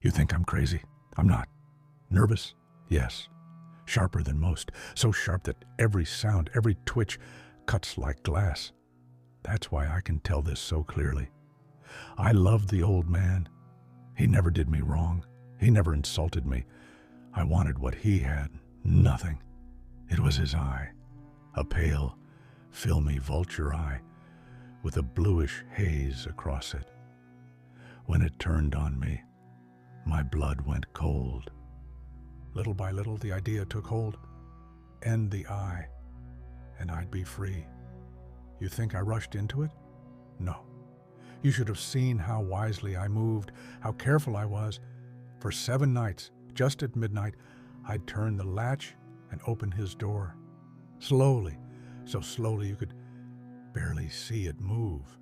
You think I'm crazy? I'm not. Nervous? Yes. Sharper than most, so sharp that every sound, every twitch cuts like glass. That's why I can tell this so clearly. I loved the old man. He never did me wrong. He never insulted me. I wanted what he had, nothing. It was his eye, a pale, filmy vulture eye with a bluish haze across it. When it turned on me, my blood went cold. Little by little, the idea took hold. End the eye, and I'd be free. You think I rushed into it? No. You should have seen how wisely I moved, how careful I was. For 7 nights, just at midnight, I'd turn the latch and open his door. Slowly, so slowly you could barely see it move.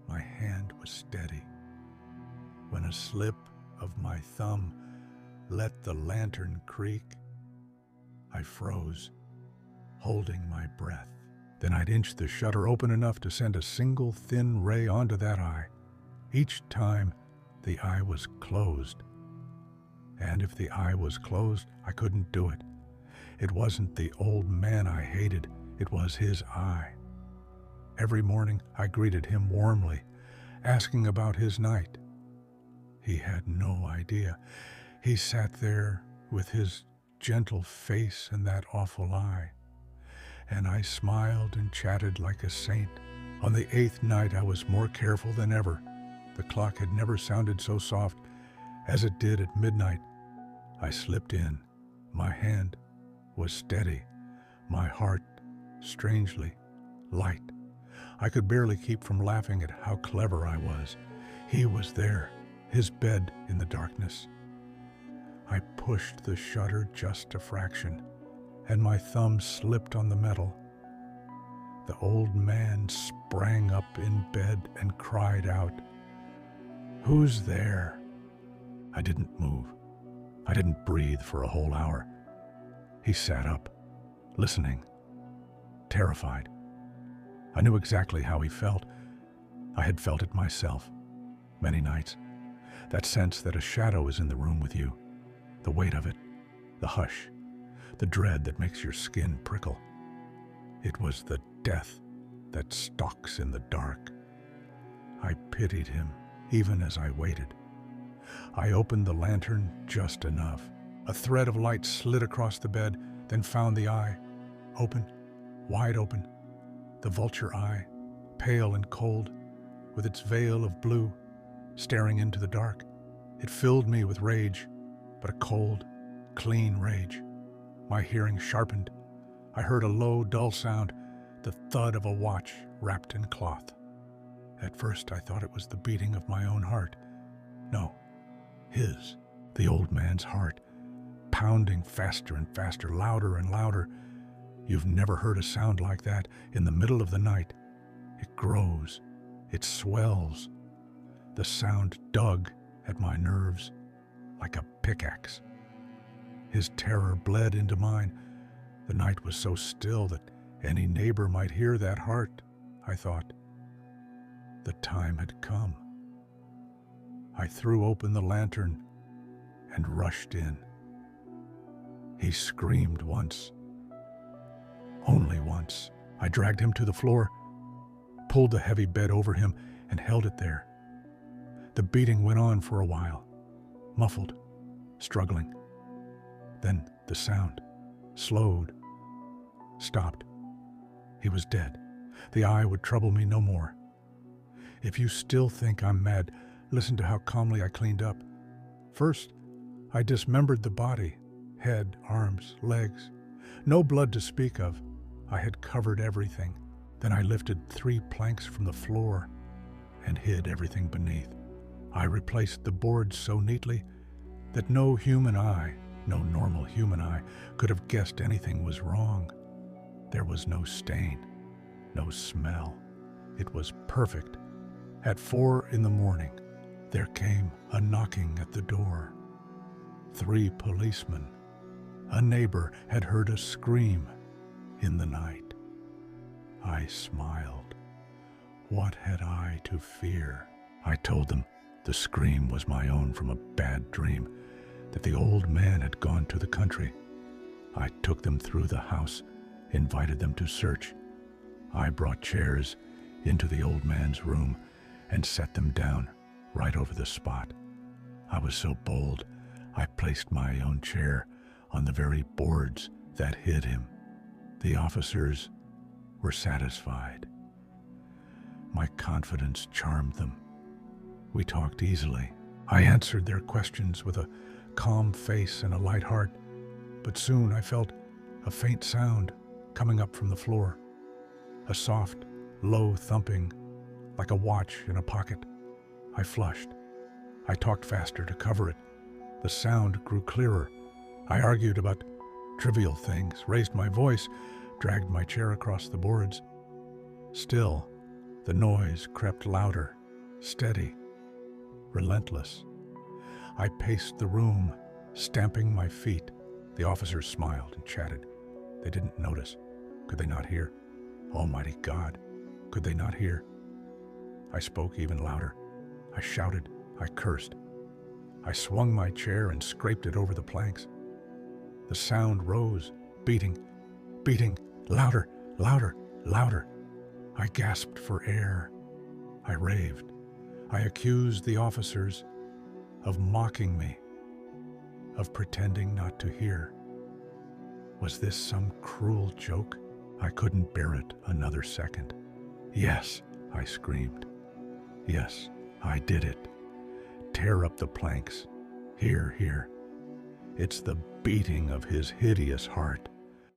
My hand was steady. When a slip of my thumb let the lantern creak, I froze, holding my breath. Then I'd inch the shutter open enough to send a single thin ray onto that eye. Each time, the eye was closed. And if the eye was closed, I couldn't do it. It wasn't the old man I hated, it was his eye. Every morning, I greeted him warmly, asking about his night. He had no idea. He sat there with his gentle face and that awful eye. And I smiled and chatted like a saint. On the 8th night, I was more careful than ever. The clock had never sounded so soft as it did at midnight. I slipped in. My hand was steady, my heart strangely light. I could barely keep from laughing at how clever I was. He was there, his bed in the darkness. I pushed the shutter just a fraction, and my thumb slipped on the metal. The old man sprang up in bed and cried out, "Who's there?" I didn't move. I didn't breathe for a whole hour. He sat up, listening, terrified. I knew exactly how he felt. I had felt it myself, many nights. That sense that a shadow is in the room with you, the weight of it, the hush, the dread that makes your skin prickle. It was the death that stalks in the dark. I pitied him, even as I waited. I opened the lantern just enough. A thread of light slid across the bed, then found the eye. Open, wide open. The vulture eye, pale and cold, with its veil of blue, staring into the dark. It filled me with rage, but a cold, clean rage. My hearing sharpened. I heard a low, dull sound, the thud of a watch wrapped in cloth. At first I thought it was the beating of my own heart. No, his, the old man's heart, pounding faster and faster, louder and louder. You've never heard a sound like that in the middle of the night. It grows, it swells. The sound dug at my nerves like a pickaxe. His terror bled into mine. The night was so still that any neighbor might hear that heart, I thought. The time had come. I threw open the lantern and rushed in. He screamed once. Only once. I dragged him to the floor, pulled the heavy bed over him, and held it there. The beating went on for a while, muffled, struggling. Then the sound slowed, stopped. He was dead. The eye would trouble me no more. If you still think I'm mad, listen to how calmly I cleaned up. First, I dismembered the body, head, arms, legs. No blood to speak of. I had covered everything. Then I lifted 3 planks from the floor and hid everything beneath. I replaced the boards so neatly that no human eye, no normal human eye, could have guessed anything was wrong. There was no stain, no smell. It was perfect. At 4 a.m, there came a knocking at the door. 3 policemen. A neighbor had heard a scream in the night. I smiled. What had I to fear? I told them, The scream was my own from a bad dream, that the old man had gone to the country. I took them through the house, invited them to search. I brought chairs into the old man's room and set them down right over the spot. I was so bold, I placed my own chair on the very boards that hid him. The officers were satisfied. My confidence charmed them. We talked easily. I answered their questions with a calm face and a light heart, but soon I felt a faint sound coming up from the floor, a soft, low thumping, like a watch in a pocket. I flushed. I talked faster to cover it. The sound grew clearer. I argued about trivial things, raised my voice, dragged my chair across the boards. Still, the noise crept louder, steady, relentless. I paced the room, stamping my feet. The officers smiled and chatted. They didn't notice. Could they not hear? Almighty God, could they not hear? I spoke even louder. I shouted. I cursed. I swung my chair and scraped it over the planks. The sound rose, beating, louder, louder, louder. I gasped for air. I raved. I accused the officers of mocking me, of pretending not to hear. Was this some cruel joke? I couldn't bear it another second. Yes, I screamed. Yes, I did it. Tear up the planks. Here. It's the beating of his hideous heart.